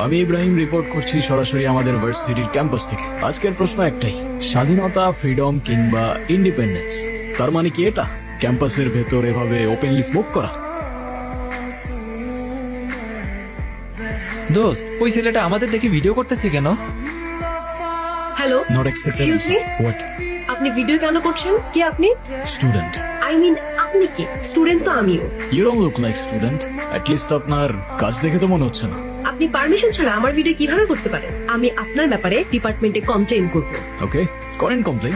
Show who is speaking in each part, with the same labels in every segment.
Speaker 1: আমি ইব্রাহিম রিপোর্ট করছি সরাসরি আমাদের ভার্সিটির ক্যাম্পাস থেকে। আজকের প্রশ্ন একটাই, স্বাধীনতা, ফ্রিডম কিংবা ইন্ডিপেন্ডেন্স, তার মানে কি এটা ক্যাম্পাসের ভেতর এভাবে ওপেনলি স্মোক করা?
Speaker 2: দোস্ত, ওই ছেলেটা আমাদের দেখে ভিডিও করতেছে কেন?
Speaker 3: Hello,
Speaker 1: not accessible.
Speaker 3: Excuse me?
Speaker 1: What?
Speaker 3: আপনি ভিডিও কেন করছেন? কি আপনি?
Speaker 1: স্টুডেন্ট।
Speaker 3: আই মিন আপনি কি স্টুডেন্ট? তো আমিও।
Speaker 1: You don't look like student. At least আপনার কাজ দেখে তো মনে হচ্ছে না।
Speaker 3: আপনি পারমিশন ছাড়া আমার ভিডিও কিভাবে করতে পারেন? আমি আপনার ব্যাপারে ডিপার্টমেন্টে কমপ্লেইন করব।
Speaker 1: ওকে, করেন কমপ্লেন।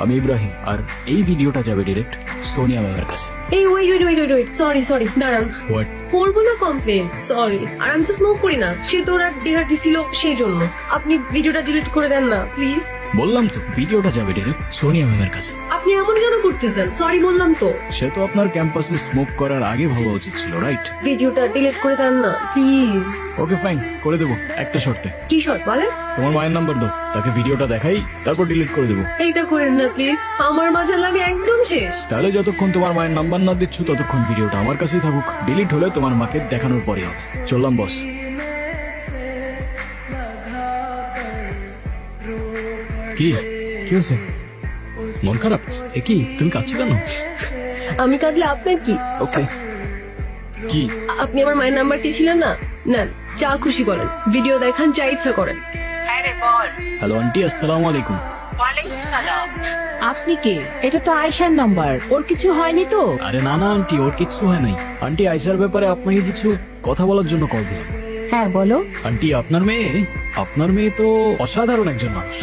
Speaker 1: আমি ইব্রাহিম, আর এই ভিডিওটা যাবে ডিরেক্ট সোনিয়া ম্যামের কাছে।
Speaker 3: এই ওয়েট, সরি দাঁড়ান।
Speaker 1: হোয়াট?
Speaker 3: করবো না কমপ্লেইন, সরি। আর আমি তো স্মোক করি না, সে তো ওরা ডিহার দিছিল সেই জন্য। আপনি ভিডিওটা ডিলিট করে দেন না প্লিজ।
Speaker 1: বললাম তো ভিডিওটা যাবে ডিরেক্ট সোনিয়া ম্যামের কাছে।
Speaker 3: আপনি এমন কেন করতেছেন? সরি বললাম তো।
Speaker 1: সে তো আপনার ক্যাম্পাসে স্মোক করার আগে ভাবা উচিত ছিল, রাইট?
Speaker 3: ভিডিওটা ডিলিট করে দেন না প্লিজ।
Speaker 1: ওকে ফাইন, করে দেবো, একটা শর্তে।
Speaker 3: কি শর্ট বলেন?
Speaker 1: তোমার মায়ের নাম্বার দাও, তাকে ভিডিওটা দেখাই, তারপর ডিলিট করে দেবো।
Speaker 3: এইটা করেন না প্লিজ, আমার মাঝে আমি একদম শেষ।
Speaker 1: তাহলে যতক্ষণ তোমার মায়ের নাম্বার না দিচ্ছ ততক্ষণ ভিডিওটা আমার কাছেই থাকুক। ডিলিট হলে তোমার মাকে দেখানোর পরে হবে। চললাম বস। কি কি হয়েছে? মন খারাপ? এ কি, তুমি কাঁদছো কেন?
Speaker 3: আমি কাঁদলে আপনার কি?
Speaker 1: ওকে, কি?
Speaker 3: আপনি আমার মায়ের নাম্বার চেয়েছিলেন না? নেন, যা খুশি করেন, ভিডিও দেখান, যা ইচ্ছা করেন।
Speaker 4: হ্যাঁ রে বল।
Speaker 1: হ্যালো আন্টি, আসসালামু আলাইকুম।
Speaker 4: ওয়ালাইকুম সালাম।
Speaker 5: আপনি কে? এটা তো আয়শার নাম্বার, ওর কিছু হয়নি তো?
Speaker 1: আরে না না আন্টি, ওর কিচ্ছু হয় নাই। আন্টি, আয়শার ব্যাপারে আপনাকে কিছু কথা বলার জন্য কল দিলাম।
Speaker 5: হ্যাঁ বলো।
Speaker 1: আন্টি, আপনার মেয়ে তো অসাধারণ একজন মানুষ।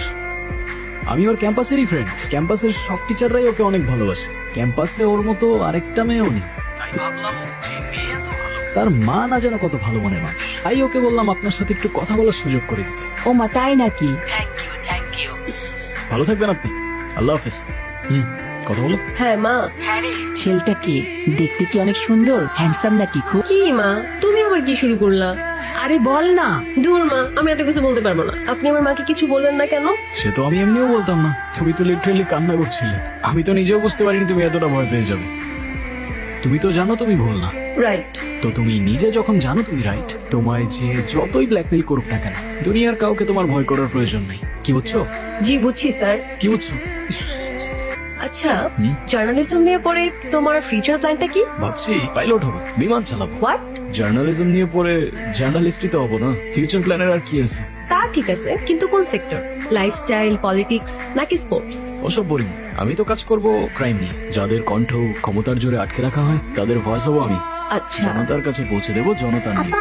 Speaker 1: আমি ওর ক্যাম্পাসেরই ফ্রেন্ড। ক্যাম্পাসের সব টিচাররাই ওকে অনেক ভালোবাসে। ক্যাম্পাসে ওর মতো আরেকটা মেয়েও নেই। তাই ভাবলাম যে মেয়ে এত ভালো, তার মা না যেন কত ভালো মনের মানুষ। তাই ওকে বললাম আপনার সাথে একটু কথা বলার সুযোগ করে দিতে।
Speaker 5: ও মা, তাই নাকি?
Speaker 4: Thank you.
Speaker 1: ভালো থাকবেন আপনি। আল্লাহ হাফেজ। কথা বলো।
Speaker 3: হ্যাঁ মা।
Speaker 4: হ্যাঁ রে।
Speaker 5: ছেলেটা কে? দেখতে কি অনেক সুন্দর, হ্যান্ডসাম নাকি খুব?
Speaker 3: কি মা, তুমি আবার কি শুরু করলা?
Speaker 5: আরে বল না।
Speaker 3: দূর মা, আমি এত কিছু বলতে পারবো না। আপনি আমার মাকে কিছু বললেন না কেন?
Speaker 1: সে তো আমি এমনিও বলতাম না। তুমি তো লিটারেলি কান্না করছিলে। আমি তো নিজেও বুঝতে পারিনি তুমি এতটা ভয় পেয়ে যাবে। তুমি তো জানো তুমি ভুল না।
Speaker 3: রাইট।
Speaker 1: তো তুমি নিজে যখন জানো তুমি রাইট, তোমায় যে যতই ব্ল্যাকমেইল করুক না কেন, দুনিয়ার কাউকে তোমার ভয় করার প্রয়োজন নেই। কি বুঝছো?
Speaker 3: জি বুঝছি স্যার।
Speaker 1: কি বুঝছো?
Speaker 3: আচ্ছা, জার্নালিজম নিয়ে পড়ে তোমার ফিউচার প্ল্যানটা কি?
Speaker 1: ভাবছি পাইলট হবো, বিমান চালাবো।
Speaker 3: হোয়াট?
Speaker 1: জার্নালিজম নিয়ে পড়ে জার্নালিস্টই তো হবো না। ফিউচার প্ল্যানের আর কি আছে?
Speaker 3: তা ঠিক আছে, কিন্তু কোন সেক্টর? লাইফস্টাইল, পলিটিক্স নাকি স্পোর্টস?
Speaker 1: ওসব বলি। আমি তো কাজ করব ক্রাইম নিয়ে। যাদের কণ্ঠ ক্ষমতার জোরে আটকে রাখা হয় তাদের ভয়েস হবো আমি।
Speaker 3: আচ্ছা।
Speaker 1: জনতার কাছে পৌঁছে দেবো জনতা নিয়ে।